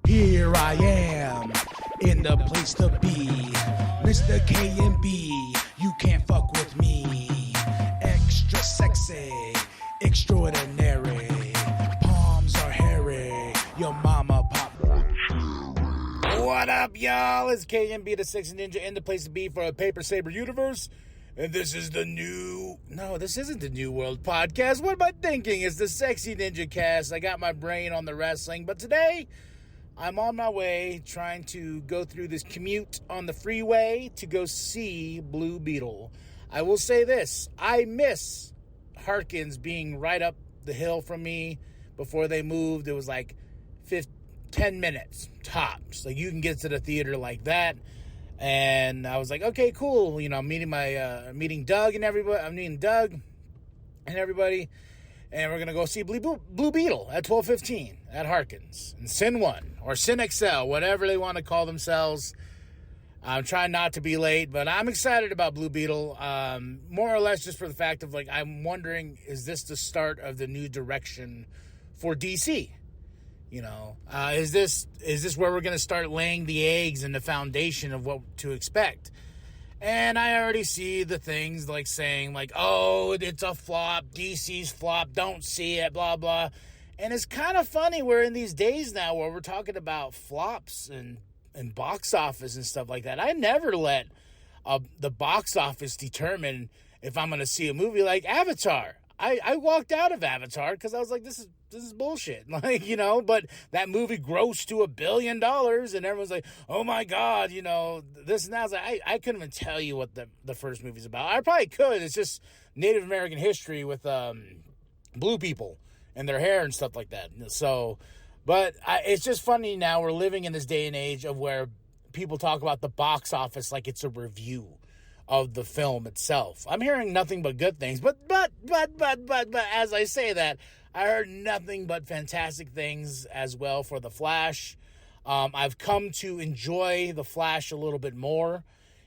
Here I am, in the place to be. Mr. K&B, you can't fuck with me. Extra sexy, extraordinary. Palms are hairy, your mama pop. What up, y'all? It's K&B, the Sexy Ninja, in the place to be for a Paper Saber universe. And this is the new... No, this isn't the New World podcast. What am I thinking? It's the Sexy Ninja Cast. I got my brain on the wrestling. But today, I'm on my way trying to go through this commute on the freeway to go see Blue Beetle. I will say this. I miss Harkins being right up the hill from me before they moved. It was like 10 minutes tops. Like, you can get to the theater like that. And I was like, okay, cool. You know, I'm meeting Doug and everybody. I'm meeting Doug and everybody. And we're going to go see Blue Beetle at 12:15 at Harkins. And Sin 1 or Sin XL, whatever they want to call themselves. I'm trying not to be late, but I'm excited about Blue Beetle. More or less just for the fact of, like, I'm wondering, is this the start of the new direction for DC? You know, is this where we're going to start laying the eggs and the foundation of what to expect? And I already see the things like saying, like, oh, it's a flop, DC's flop, don't see it, blah, blah. And it's kind of funny, we're in these days now where we're talking about flops and box office and stuff like that. I never let the box office determine if I'm going to see a movie like Avatar. I walked out of Avatar because I was like, this is bullshit. Like, you know, but that movie grossed to $1 billion and everyone's like, oh my God, you know, this and that. I was like, I couldn't even tell you what the first movie's about. I probably could. It's just Native American history with blue people and their hair and stuff like that. So, but it's just funny now we're living in this day and age of where people talk about the box office like it's a review of the film itself. I'm hearing nothing but good things, but as I say that, I heard nothing but fantastic things as well for The Flash. I've come to enjoy The Flash a little bit more.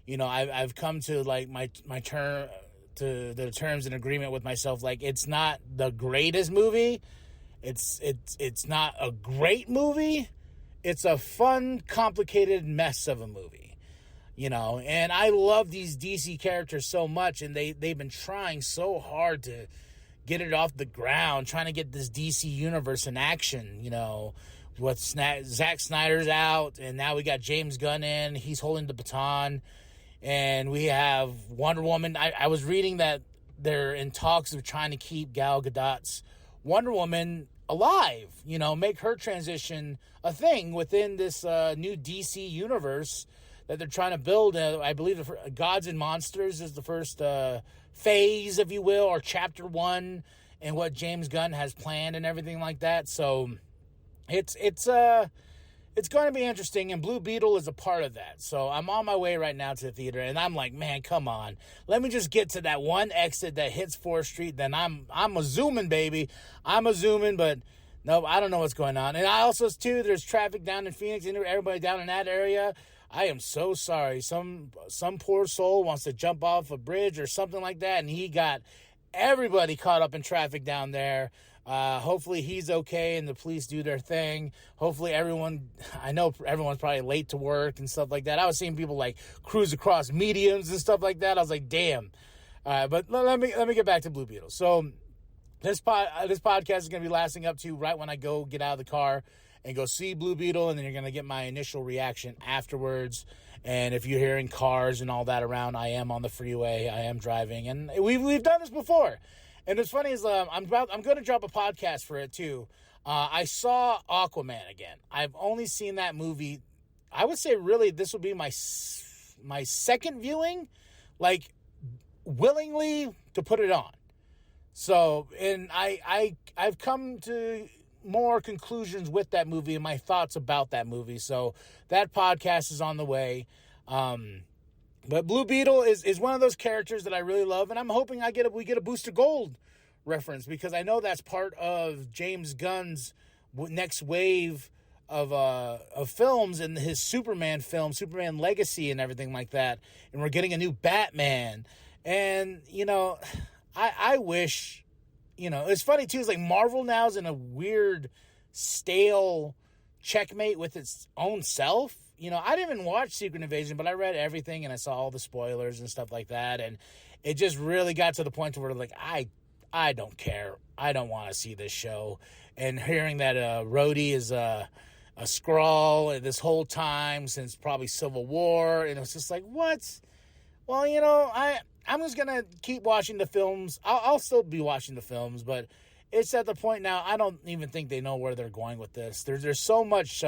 You know, I've come to like my term to the terms and agreement with myself. Like, it's not the greatest movie. It's not a great movie. It's a fun, complicated mess of a movie. You know, and I love these DC characters so much, and they've been trying so hard to get it off the ground, trying to get this DC universe in action, you know, with Zack Snyder's out, and now we got James Gunn in, he's holding the baton, and we have Wonder Woman. I was reading that they're in talks of trying to keep Gal Gadot's Wonder Woman alive, you know, make her transition a thing within this new DC universe that they're trying to build. I believe Gods and Monsters is the first phase, if you will, or chapter 1, and what James Gunn has planned and everything like that. So it's going to be interesting, and Blue Beetle is a part of that. So I'm on my way right now to the theater, and I'm like, man, come on. Let me just get to that one exit that hits 4th Street, then I'm a zooming, baby. I'm a zooming, but no, I don't know what's going on. And I also, too, there's traffic down in Phoenix, and everybody down in that area. I am so sorry. Some poor soul wants to jump off a bridge or something like that, and he got everybody caught up in traffic down there. Hopefully he's okay and the police do their thing. Hopefully I know everyone's probably late to work and stuff like that. I was seeing people like cruise across mediums and stuff like that. I was like, damn. But let me get back to Blue Beetle. So this podcast is going to be lasting up to right when I go get out of the car and go see Blue Beetle, and then you're going to get my initial reaction afterwards. And if you're hearing cars and all that around, I am on the freeway, I am driving, and we've done this before. And what's funny is I'm going to drop a podcast for it too. I saw Aquaman again. I've only seen that movie. I would say really this will be my second viewing, like willingly to put it on. So, and I've come to more conclusions with that movie and my thoughts about that movie. So that podcast is on the way. But Blue Beetle is one of those characters that I really love, and I'm hoping we get a Booster Gold reference, because I know that's part of James Gunn's next wave of films and his Superman film, Superman Legacy and everything like that. And we're getting a new Batman. And, you know, I wish, you know, it's funny too, it's like Marvel now is in a weird, stale checkmate with its own self. You know, I didn't even watch Secret Invasion, but I read everything and I saw all the spoilers and stuff like that. And it just really got to the point where, like, I don't care. I don't want to see this show. And hearing that Rhodey is a Skrull this whole time since probably Civil War, and it was just like, what? Well, you know, I'm just going to keep watching the films. I'll still be watching the films, but it's at the point now, I don't even think they know where they're going with this. There's so much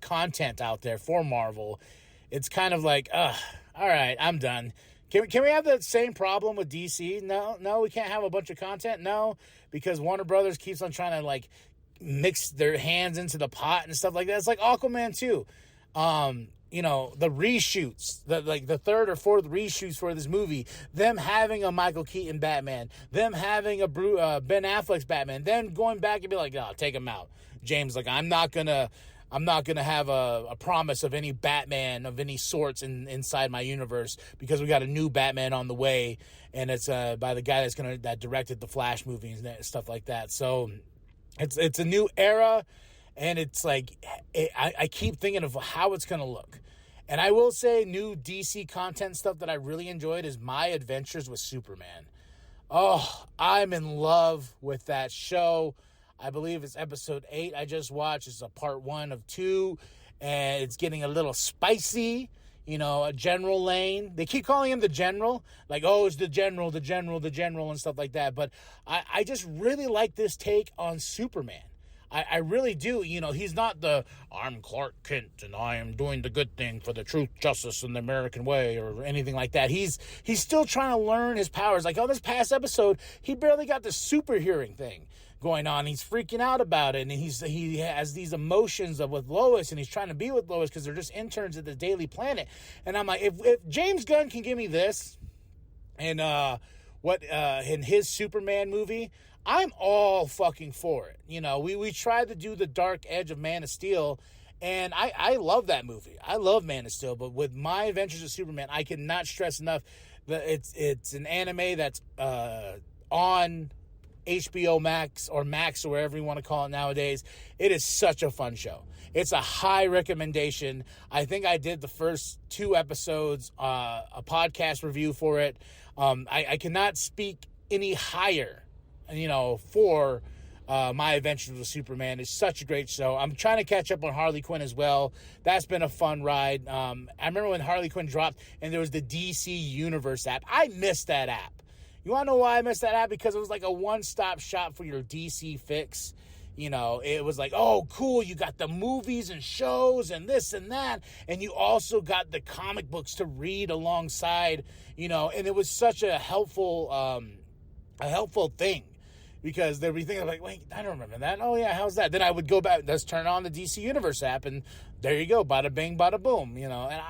content out there for Marvel. It's kind of like, all right, I'm done. Can we have the same problem with DC? No, we can't have a bunch of content. No, because Warner Brothers keeps on trying to like mix their hands into the pot and stuff like that. It's like Aquaman 2. You know, the reshoots, the third or fourth reshoots for this movie, them having a Michael Keaton Batman, them having a Ben Affleck's Batman, then going back and be like, oh, take him out. James, like, I'm not gonna have a promise of any Batman of any sorts inside my universe because we got a new Batman on the way, and it's by the guy that directed the Flash movies and stuff like that. So it's a new era. And it's like, I keep thinking of how it's going to look. And I will say new DC content stuff that I really enjoyed is My Adventures with Superman. Oh, I'm in love with that show. I believe it's episode 8 I just watched. It's a part 1 of 2. And it's getting a little spicy. You know, a General Lane. They keep calling him the General. Like, oh, it's the General, and stuff like that. But I just really like this take on Superman. I really do. You know, he's not I'm Clark Kent and I am doing the good thing for the truth, justice, and the American way or anything like that. He's still trying to learn his powers. Like on this past episode, he barely got the super hearing thing going on. He's freaking out about it. And he has these emotions with Lois, and he's trying to be with Lois because they're just interns at the Daily Planet. And I'm like, if James Gunn can give me this and in his Superman movie, I'm all fucking for it. You know, we tried to do the dark edge of Man of Steel, and I love that movie. I love Man of Steel, but with My Adventures of Superman, I cannot stress enough that it's an anime that's on HBO Max or Max or whatever you want to call it nowadays. It is such a fun show. It's a high recommendation. I think I did the first 2 episodes, a podcast review for it. I cannot speak any higher, you know, for My Adventures with Superman. It's such a great show. I'm trying to catch up on Harley Quinn as well. That's been a fun ride. I remember when Harley Quinn dropped and there was the DC Universe app. I missed that app. You want to know why I missed that app? Because it was like a one-stop shop for your DC fix. You know, it was like, oh, cool, you got the movies and shows and this and that, and you also got the comic books to read alongside, you know, and it was such a helpful thing, because they'd be thinking like, wait, I don't remember that. Oh, yeah, how's that? Then I would go back, let's turn on the DC Universe app, and there you go, bada bing, bada boom, you know, and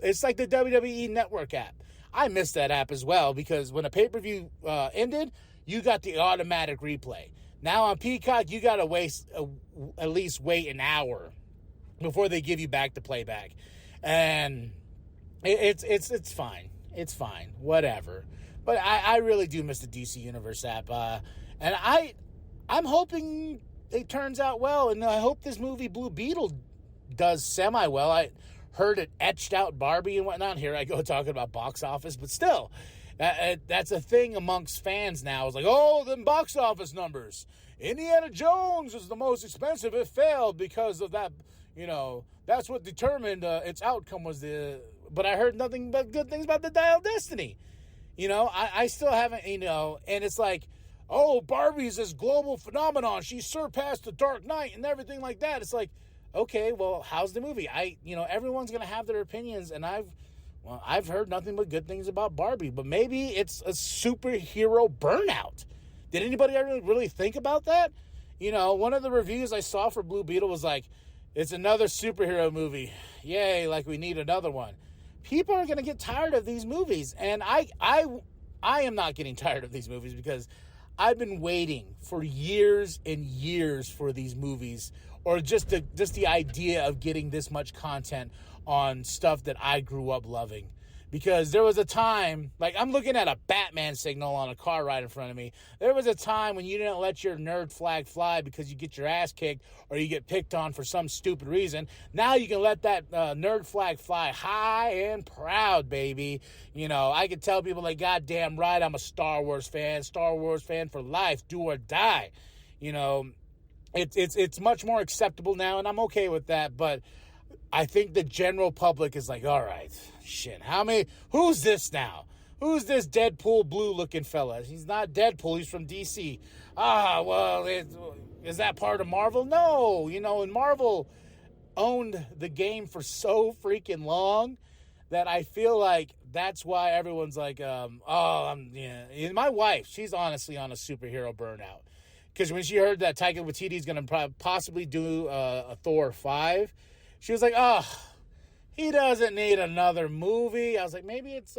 it's like the WWE Network app. I missed that app as well, because when a pay-per-view ended, you got the automatic replay. Now on Peacock, you got to at least wait an hour before they give you back the playback. And it's fine. It's fine. Whatever. But I really do miss the DC Universe app. And I'm hoping it turns out well. And I hope this movie, Blue Beetle, does semi-well. I heard it etched out Barbie and whatnot. Here I go talking about box office. But still, that's a thing amongst fans now. It's like, oh, them box office numbers. Indiana Jones is the most expensive. It failed because of that. You know, that's what determined its outcome was But I heard nothing but good things about the Dial of Destiny. You know, I still haven't, you know, and it's like, oh, Barbie's this global phenomenon. She surpassed the Dark Knight and everything like that. It's like, okay, well, how's the movie? Everyone's going to have their opinions, and I've heard nothing but good things about Barbie, but maybe it's a superhero burnout. Did anybody ever really think about that? You know, one of the reviews I saw for Blue Beetle was like, it's another superhero movie. Yay, like we need another one. People are going to get tired of these movies, and I am not getting tired of these movies, because I've been waiting for years and years for these movies, or just the idea of getting this much content on stuff that I grew up loving. Because there was a time, like I'm looking at a Batman signal on a car right in front of me. There was a time when you didn't let your nerd flag fly because you get your ass kicked or you get picked on for some stupid reason. Now you can let that nerd flag fly high and proud, baby. You know, I can tell people like, goddamn right, I'm a Star Wars fan for life, do or die. You know, it's much more acceptable now, and I'm okay with that, but I think the general public is like, all right, shit, who's this now? Who's this Deadpool blue-looking fella? He's not Deadpool, he's from DC. Well, is that part of Marvel? No, you know, and Marvel owned the game for so freaking long that I feel like that's why everyone's like, yeah. And my wife, she's honestly on a superhero burnout. Because when she heard that Taika Waititi's going to possibly do a Thor 5, she was like, he doesn't need another movie. I was like, maybe it's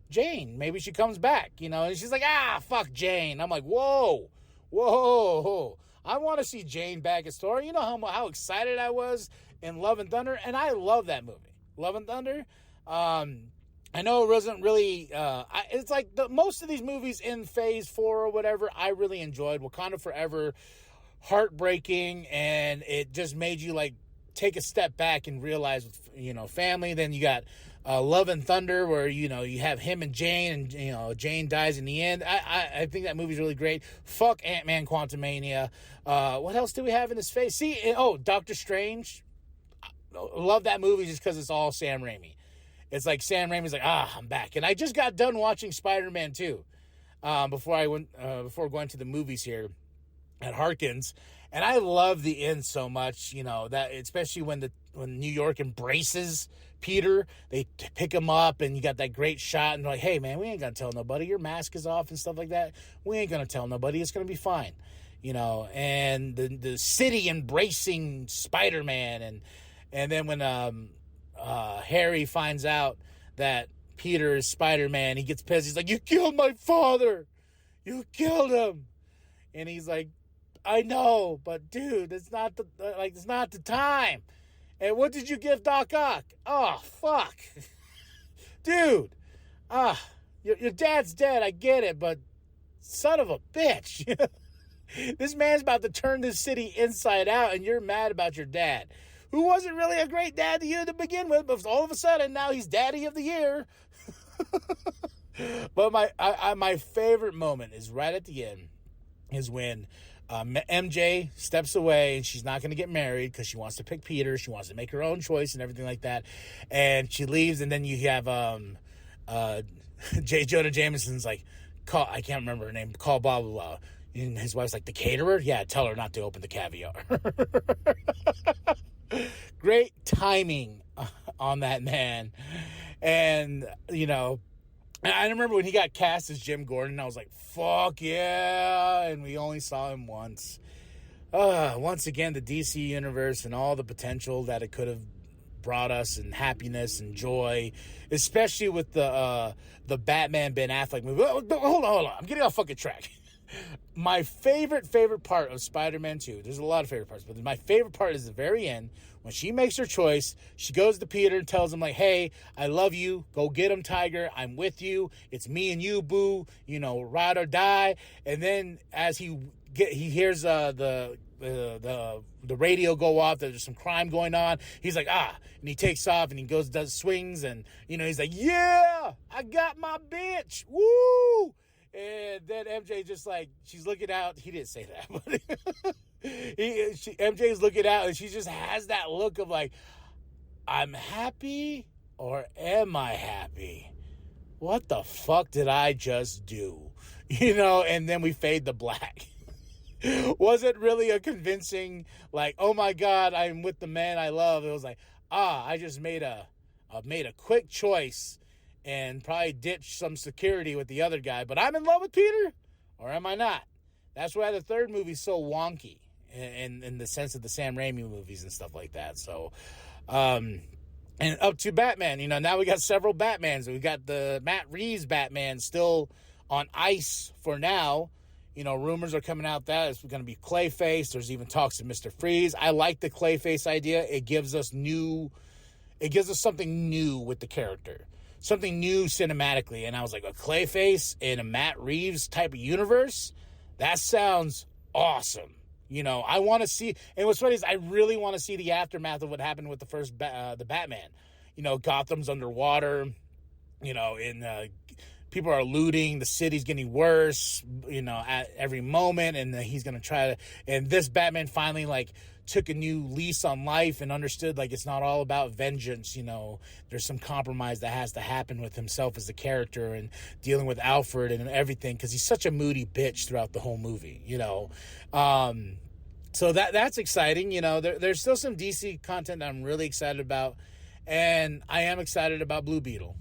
Jane. Maybe she comes back, you know. And she's like, fuck Jane. I'm like, whoa. I want to see Jane back as Thor. You know how excited I was in Love and Thunder? And I love that movie. Love and Thunder. I know it wasn't really, it's like most of these movies in Phase 4 or whatever, I really enjoyed. Wakanda Forever, heartbreaking, and it just made you like take a step back and realize, you know, family. Then you got Love and Thunder, where, you know, you have him and Jane, and, you know, Jane dies in the end. I think that movie's really great. Fuck Ant-Man Quantumania. What else do we have in this phase? Doctor Strange. I love that movie just because it's all Sam Raimi. It's like Sam Raimi's like, I'm back. And I just got done watching Spider-Man 2 before going to the movies here at Harkins. And I love the end so much, you know, that especially when New York embraces Peter, they pick him up and you got that great shot and they're like, hey, man, we ain't going to tell nobody. Your mask is off and stuff like that. We ain't going to tell nobody. It's going to be fine, you know. And the city embracing Spider-Man. And then when Harry finds out that Peter is Spider-Man, he gets pissed. He's like, you killed my father. You killed him. And he's like, I know, but dude, it's not the time. And what did you give Doc Ock? Oh, fuck. Dude. Your dad's dead, I get it, but son of a bitch. This man's about to turn this city inside out, and you're mad about your dad, who wasn't really a great dad to you to begin with, but all of a sudden, now he's daddy of the year. But my favorite moment is right at the end, is when MJ steps away and she's not going to get married because she wants to pick Peter. She wants to make her own choice and everything like that. And she leaves, and then you have J. Jonah Jameson's like, I can't remember her name, call blah, blah, blah. And his wife's like, the caterer? Yeah, tell her not to open the caviar. Great timing on that man. And, you know, I remember when he got cast as Jim Gordon, I was like, fuck yeah. And we only saw him once. Once again, the DC universe and all the potential that it could have brought us, and happiness and joy, especially with the Batman Ben Affleck movie. Hold on. I'm getting off fucking track. My favorite part of Spider-Man 2, there's a lot of favorite parts, but my favorite part is the very end, when she makes her choice. She goes to Peter and tells him, like, hey, I love you. Go get him, Tiger. I'm with you. It's me and you, boo. You know, ride or die. And then as he hears the radio go off, there's some crime going on. He's like, and he takes off and he goes, does swings, and, you know, he's like, yeah, I got my bitch. Woo! And then MJ just like, she's looking out. He didn't say that, but MJ's looking out, and she just has that look of like, I'm happy, or am I happy? What the fuck did I just do? You know, and then we fade to black. Was it really a convincing, like, oh my God, I'm with the man I love? It was like, I just made a quick choice and probably ditch some security with the other guy, but I'm in love with Peter, or am I not? That's why the third movie's so wonky in the sense of the Sam Raimi movies and stuff like that. So, and up to Batman, you know, now we got several Batmans. We got the Matt Reeves Batman still on ice for now. You know, rumors are coming out that it's going to be Clayface. There's even talks of Mr. Freeze. I like the Clayface idea. It gives us something new with the character. something new cinematically. And I was like, a Clayface in a Matt Reeves type of universe? That sounds awesome. You know, I want to see, and what's funny is I really want to see the aftermath of what happened with the first, the Batman. You know, Gotham's underwater, you know, people are looting, the city's getting worse, you know, at every moment, and he's going to try to, and this Batman finally, like, took a new lease on life and understood, like, it's not all about vengeance, you know, there's some compromise that has to happen with himself as a character and dealing with Alfred and everything, because he's such a moody bitch throughout the whole movie, you know. So that's exciting, you know. There's still some DC content that I'm really excited about, and I am excited about Blue Beetle.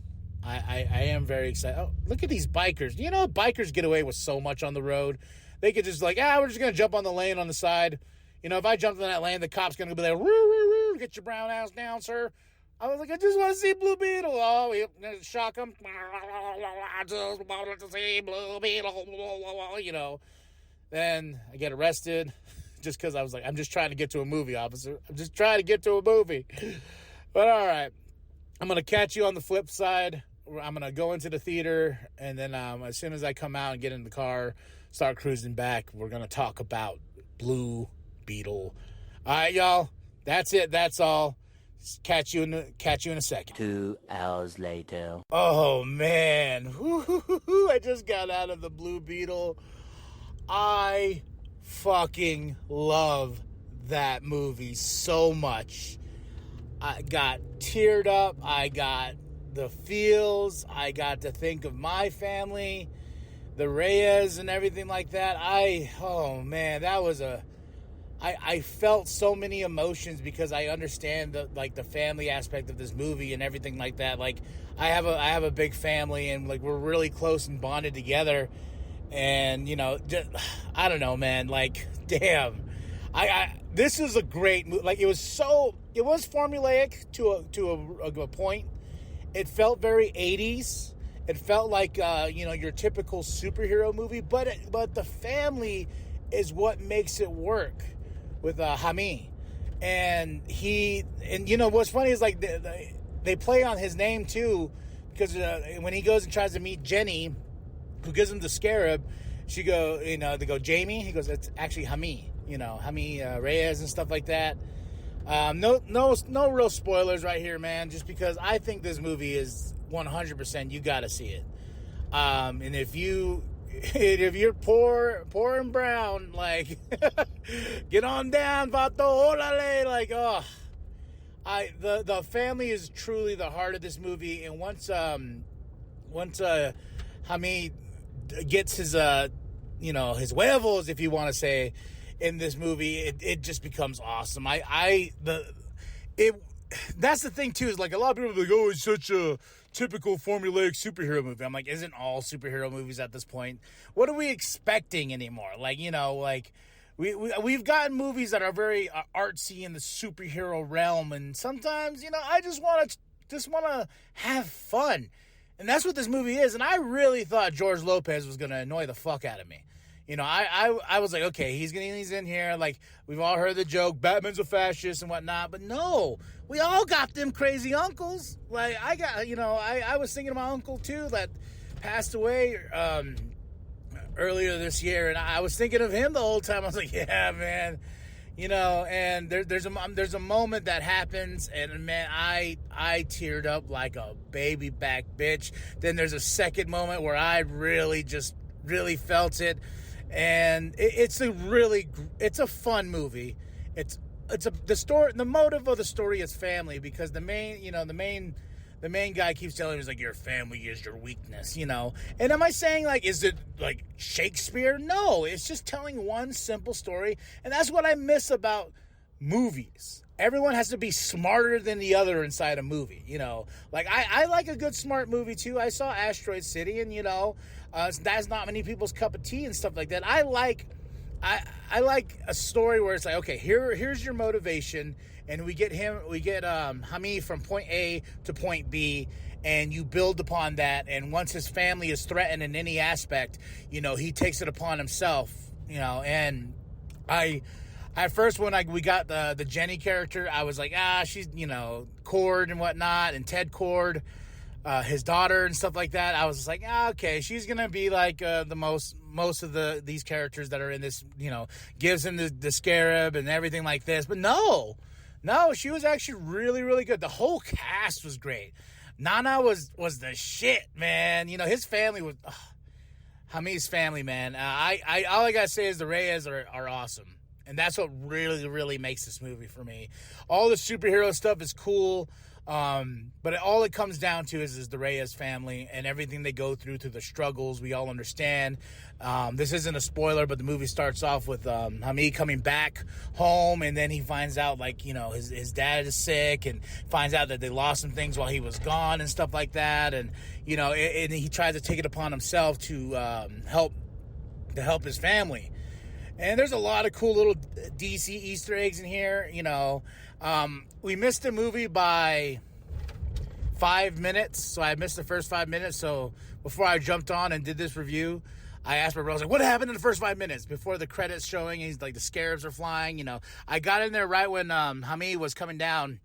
I am very excited. Oh, look at these bikers. You know, bikers get away with so much on the road. They could just like, we're just going to jump on the lane on the side. You know, if I jumped on that lane, the cop's going to be like, roo, roo, roo, get your brown ass down, sir. I was like, I just want to see Blue Beetle. Oh, yep, shock him. I just wanted to see Blue Beetle. You know, then I get arrested just because I was like, I'm just trying to get to a movie, officer. I'm just trying to get to a movie. But all right, I'm going to catch you on the flip side. I'm going to go into the theater, and then as soon as I come out and get in the car, start cruising back, we're going to talk about Blue Beetle. All right, y'all. That's it. That's all. Catch you in a second. 2 hours later. Oh, man. I just got out of the Blue Beetle. I fucking love that movie so much. I got teared up. I got the feels. I got to think of my family, the Reyes and everything like that. Oh man, that was I felt so many emotions because I understand the family aspect of this movie and everything like that. Like I have a big family, and like we're really close and bonded together. And you know, I don't know, man. Like, damn, this is a great movie. Like it was formulaic to a point. It felt very 80s. It felt like you know, your typical superhero movie, but the family is what makes it work with Hami. And you know what's funny is like they play on his name too, because when he goes and tries to meet Jenny, who gives him the scarab, they go Jamie. He goes, it's actually Hami. You know, Hami Reyes and stuff like that. No real spoilers right here, man. Just because I think this movie is 100%. You got to see it. And if you're poor and brown, like get on down, vato, olale, like the family is truly the heart of this movie. And once Hami gets his his huevos, if you want to say, in this movie, it just becomes awesome. That's the thing too, is like a lot of people are like, oh, it's such a typical formulaic superhero movie. I'm like, isn't all superhero movies at this point? What are we expecting anymore? Like, you know, like we've gotten movies that are very artsy in the superhero realm, and sometimes, you know, I just want to have fun. And that's what this movie is. And I really thought George Lopez was going to annoy the fuck out of me. You know, I was like, okay, he's in here. Like, we've all heard the joke, Batman's a fascist and whatnot. But no, we all got them crazy uncles. Like, I was thinking of my uncle, too, that passed away earlier this year. And I was thinking of him the whole time. I was like, yeah, man. You know, and there's a moment that happens, and man, I teared up like a baby back bitch. Then there's a second moment where I really felt it, and it's a fun movie. The motive of the story is family, because the main guy keeps telling him, he's like, your family is your weakness, you know. And am I saying, like, is it like Shakespeare? No, it's just telling one simple story. And that's what I miss about movies. Everyone has to be smarter than the other inside a movie, you know. Like, I like a good smart movie too. I saw Asteroid City, and you know, that's not many people's cup of tea and stuff like that. I like a story where it's like, okay, here's your motivation, and we get Hami from point A to point B, and you build upon that. And once his family is threatened in any aspect, you know, he takes it upon himself, you know. And at first, when we got the Jenny character, I was like, she's, you know, Cord and whatnot, and Ted Cord. his daughter and stuff like that. I was just like, okay, she's gonna be like the most of these characters that are in this, gives him the scarab and everything like this. But no, she was actually really, really good. The whole cast was great. Nana was the shit, man. His family was Hamid's family, man. All I gotta say is the Reyes are awesome, and that's what really, really makes this movie for me. All the superhero stuff is cool. But all it comes down to is the Reyes family and everything they go through the struggles. We all understand. This isn't a spoiler, but the movie starts off with Hamid coming back home, and then he finds out his dad is sick, and finds out that they lost some things while he was gone and stuff like that, and and he tries to take it upon himself to help his family. And there's a lot of cool little DC Easter eggs in here. We missed the movie by 5 minutes, so I missed the first 5 minutes. So before I jumped on and did this review, I asked my brother, I was like, what happened in the first 5 minutes? Before the credits showing, he's like, the scarabs are flying. I got in there right when Hamid was coming down,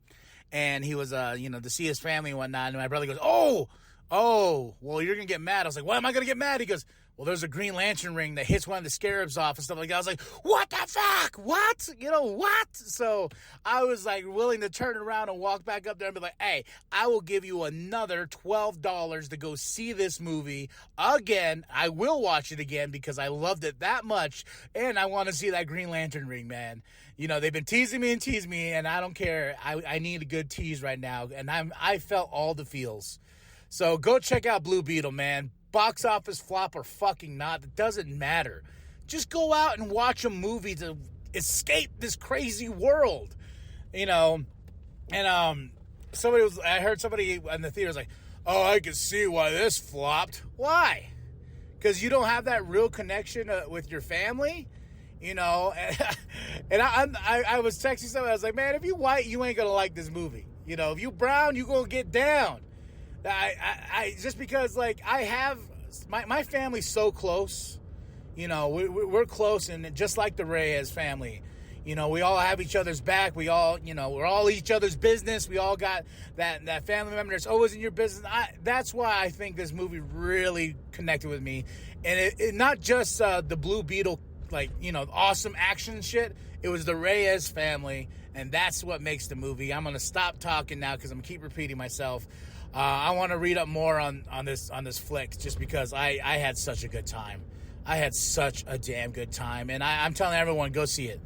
and he was, to see his family and whatnot. And my brother goes, oh, well, you're going to get mad. I was like, why am I going to get mad? He goes, well, there's a Green Lantern ring that hits one of the scarabs off and stuff like that. I was like, what the fuck? What? What? So I was like willing to turn around and walk back up there and be like, hey, I will give you another $12 to go see this movie again. I will watch it again because I loved it that much, and I want to see that Green Lantern ring, man. They've been teasing me, and I don't care. I need a good tease right now, and I felt all the feels. So go check out Blue Beetle, man. Box office flop or fucking not, it doesn't matter. Just go out and watch a movie to escape this crazy world, And I heard somebody in the theater was like, oh, I can see why this flopped. Why? Because you don't have that real connection with your family, And I was texting somebody. I was like, man, if you white, you ain't gonna like this movie. If you brown, you gonna get down. I just because I have my family's so close, we're close, and just like the Reyes family, we all have each other's back. We all, we're all each other's business. We all got that family member that's always in your business. That's why I think this movie really connected with me, and it not just the Blue Beetle, awesome action shit. It was the Reyes family, and that's what makes the movie. I'm gonna stop talking now because I'm gonna keep repeating myself. I want to read up more on this flick just because I had such a good time. I had such a damn good time, and I'm telling everyone, go see it.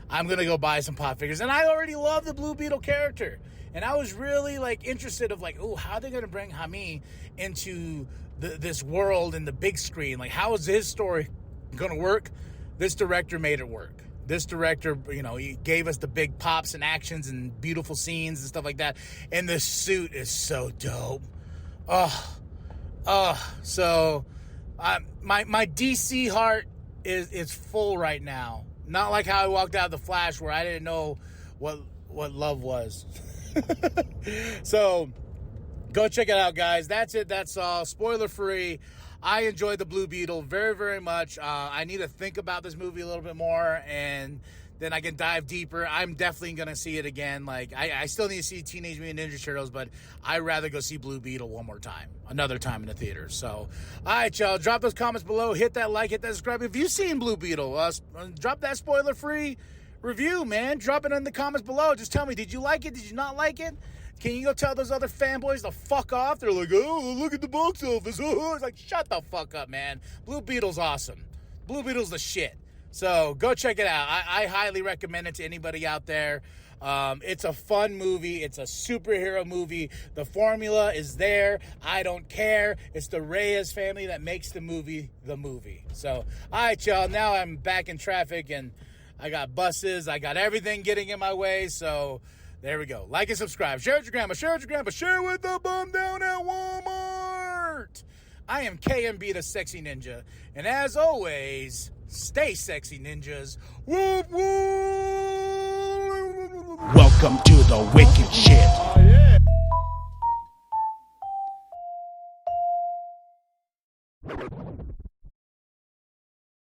I'm gonna go buy some pop figures, and I already love the Blue Beetle character, and I was really interested of how are they gonna bring Hamid into this world in the big screen? How is his story gonna work? This director made it work. This director, he gave us the big pops and actions and beautiful scenes and stuff like that. And the suit is so dope. So my DC heart is full right now. Not like how I walked out of The Flash where I didn't know what love was. So go check it out, guys. That's it. That's all. Spoiler free. I enjoyed the Blue Beetle very, very much. I need to think about this movie a little bit more, and then I can dive deeper. I'm definitely going to see it again. I still need to see Teenage Mutant Ninja Turtles, but I'd rather go see Blue Beetle another time in the theater. So, all right, y'all. Drop those comments below. Hit that like, hit that subscribe. If you've seen Blue Beetle, drop that spoiler-free review, man. Drop it in the comments below. Just tell me, did you like it? Did you not like it? Can you go tell those other fanboys to fuck off? They're like, oh, look at the box office. It's like, shut the fuck up, man. Blue Beetle's awesome. Blue Beetle's the shit. So go check it out. I highly recommend it to anybody out there. It's a fun movie. It's a superhero movie. The formula is there. I don't care. It's the Reyes family that makes the movie the movie. So, all right, y'all. Now I'm back in traffic, and I got buses. I got everything getting in my way, so... there we go. Like and subscribe. Share it with your grandma. Share it with your grandpa. Share it with the bum down at Walmart. I am KMB the Sexy Ninja. And as always, stay sexy, ninjas. Whoop, whoop. Welcome to the wicked shit.